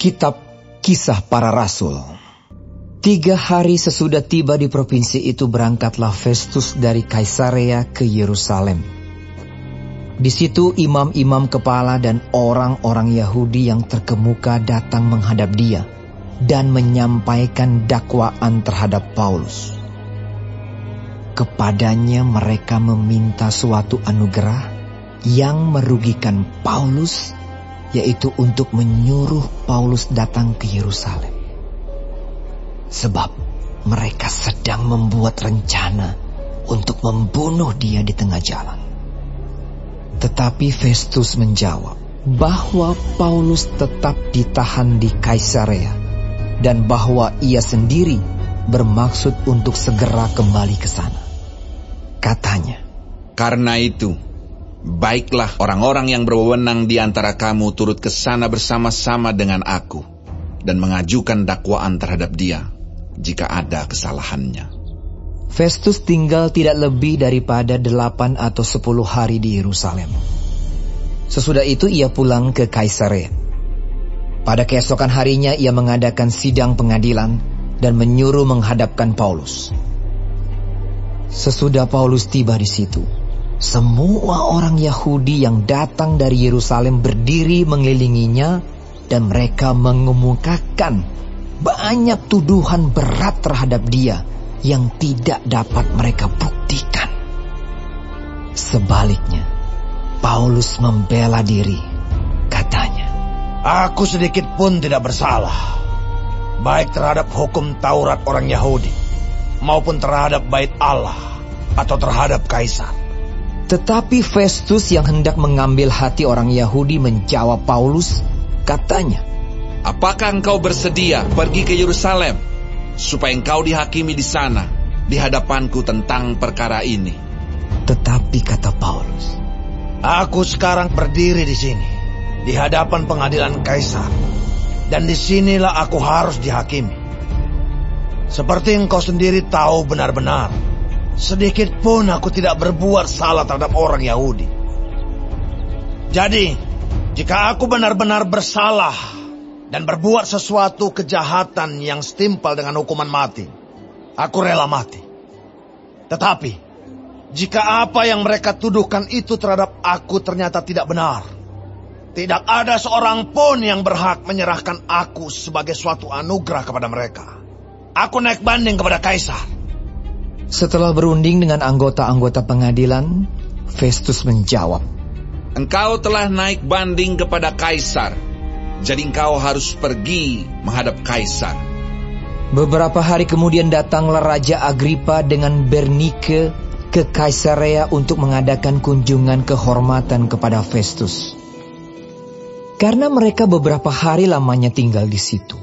Kitab Kisah Para Rasul. 3 hari sesudah tiba di provinsi itu, berangkatlah Festus dari Kaisarea ke Yerusalem. Di situ imam-imam kepala dan orang-orang Yahudi yang terkemuka datang menghadap dia dan menyampaikan dakwaan terhadap Paulus. Kepadanya mereka meminta suatu anugerah yang merugikan Paulus, yaitu untuk menyuruh Paulus datang ke Yerusalem. Sebab mereka sedang membuat rencana untuk membunuh dia di tengah jalan. Tetapi Festus menjawab bahwa Paulus tetap ditahan di Kaisarea dan bahwa ia sendiri bermaksud untuk segera kembali ke sana. Katanya, "Karena itu, baiklah orang-orang yang berwenang di antara kamu turut ke sana bersama-sama dengan aku dan mengajukan dakwaan terhadap dia jika ada kesalahannya." Festus tinggal tidak lebih daripada 8 atau 10 hari di Yerusalem. Sesudah itu ia pulang ke Kaisarea. Pada keesokan harinya ia mengadakan sidang pengadilan dan menyuruh menghadapkan Paulus. Sesudah Paulus tiba di situ, semua orang Yahudi yang datang dari Yerusalem berdiri mengelilinginya dan mereka mengemukakan banyak tuduhan berat terhadap dia yang tidak dapat mereka buktikan. Sebaliknya, Paulus membela diri. Katanya, "Aku sedikit pun tidak bersalah, baik terhadap hukum Taurat orang Yahudi, maupun terhadap bait Allah atau terhadap Kaisar." Tetapi Festus yang hendak mengambil hati orang Yahudi menjawab Paulus. Katanya, "Apakah engkau bersedia pergi ke Yerusalem supaya engkau dihakimi di sana di hadapanku tentang perkara ini?" Tetapi kata Paulus, "Aku sekarang berdiri di sini di hadapan pengadilan Kaisar, dan disinilah aku harus dihakimi. Seperti engkau sendiri tahu benar-benar, sedikit pun aku tidak berbuat salah terhadap orang Yahudi. Jadi, jika aku benar-benar bersalah dan berbuat sesuatu kejahatan yang setimpal dengan hukuman mati, aku rela mati. Tetapi, jika apa yang mereka tuduhkan itu terhadap aku ternyata tidak benar, tidak ada seorang pun yang berhak menyerahkan aku sebagai suatu anugerah kepada mereka. Aku naik banding kepada Kaisar." Setelah berunding dengan anggota-anggota pengadilan, Festus menjawab, "Engkau telah naik banding kepada Kaisar, jadi engkau harus pergi menghadap Kaisar." Beberapa hari kemudian datanglah Raja Agripa dengan Bernike ke Kaisarea untuk mengadakan kunjungan kehormatan kepada Festus. Karena mereka beberapa hari lamanya tinggal di situ,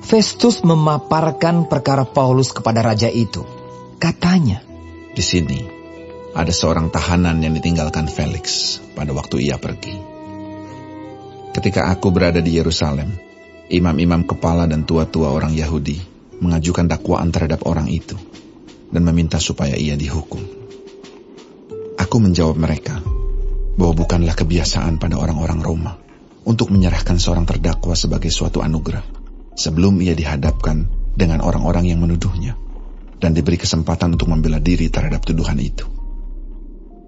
Festus memaparkan perkara Paulus kepada raja itu. Katanya, "Di sini ada seorang tahanan yang ditinggalkan Felix pada waktu ia pergi. Ketika aku berada di Yerusalem, imam-imam kepala dan tua-tua orang Yahudi mengajukan dakwaan terhadap orang itu dan meminta supaya ia dihukum. Aku menjawab mereka bahwa bukanlah kebiasaan pada orang-orang Roma untuk menyerahkan seorang terdakwa sebagai suatu anugerah sebelum ia dihadapkan dengan orang-orang yang menuduhnya dan diberi kesempatan untuk membela diri terhadap tuduhan itu.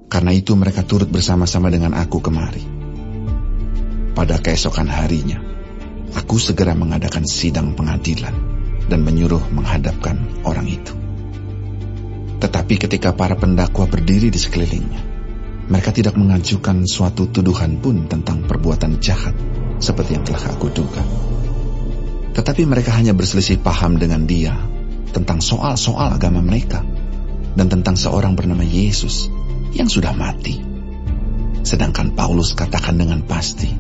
Karena itu mereka turut bersama-sama dengan aku kemari. Pada keesokan harinya, aku segera mengadakan sidang pengadilan dan menyuruh menghadapkan orang itu. Tetapi ketika para pendakwa berdiri di sekelilingnya, mereka tidak mengajukan suatu tuduhan pun tentang perbuatan jahat seperti yang telah aku duga. Tetapi mereka hanya berselisih paham dengan dia tentang soal-soal agama mereka dan tentang seorang bernama Yesus yang sudah mati. Sedangkan Paulus katakan dengan pasti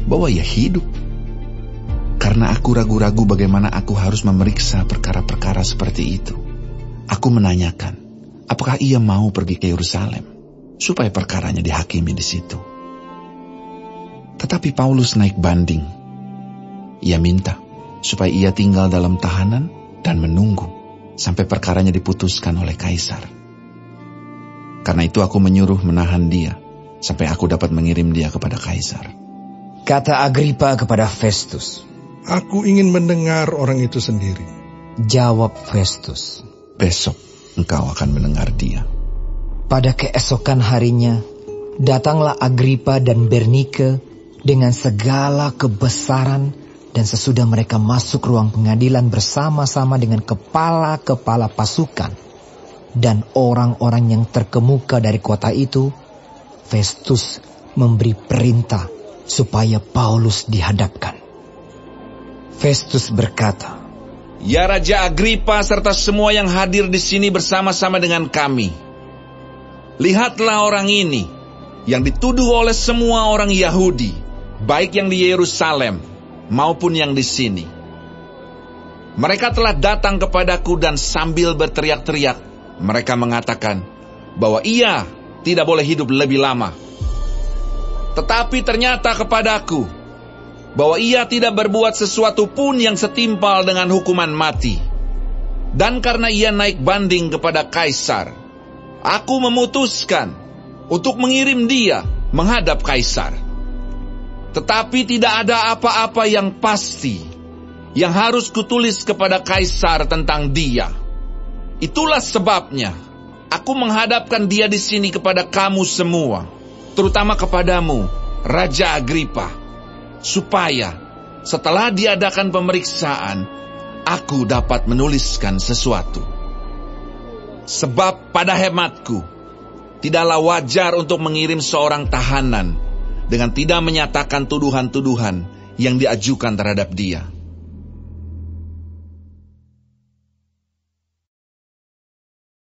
bahwa ia hidup. Karena aku ragu-ragu bagaimana aku harus memeriksa perkara-perkara seperti itu, aku menanyakan apakah ia mau pergi ke Yerusalem supaya perkaranya dihakimi di situ. Tetapi Paulus naik banding. Ia minta supaya ia tinggal dalam tahanan dan menunggu sampai perkaranya diputuskan oleh Kaisar. Karena itu aku menyuruh menahan dia sampai aku dapat mengirim dia kepada Kaisar. Kata Agripa kepada Festus, Aku ingin mendengar orang itu sendiri. Jawab Festus. Besok engkau akan mendengar dia. Pada keesokan harinya, datanglah Agripa dan Bernike dengan segala kebesaran, dan sesudah mereka masuk ruang pengadilan bersama-sama dengan kepala-kepala pasukan dan orang-orang yang terkemuka dari kota itu, Festus memberi perintah supaya Paulus dihadapkan. Festus berkata, Ya Raja Agripa serta semua yang hadir di sini bersama-sama dengan kami. Lihatlah orang ini yang dituduh oleh semua orang Yahudi, baik yang di Yerusalem maupun yang di sini. Mereka telah datang kepadaku dan sambil berteriak-teriak, mereka mengatakan bahwa ia tidak boleh hidup lebih lama. Tetapi ternyata kepadaku bahwa ia tidak berbuat sesuatu pun yang setimpal dengan hukuman mati. Dan karena ia naik banding kepada Kaisar, aku memutuskan untuk mengirim dia menghadap Kaisar. Tetapi tidak ada apa-apa yang pasti yang harus kutulis kepada Kaisar tentang dia. Itulah sebabnya aku menghadapkan dia di sini kepada kamu semua, terutama kepadamu, Raja Agripa, supaya setelah diadakan pemeriksaan, aku dapat menuliskan sesuatu. Sebab pada hematku, tidaklah wajar untuk mengirim seorang tahanan dengan tidak menyatakan tuduhan-tuduhan yang diajukan terhadap dia.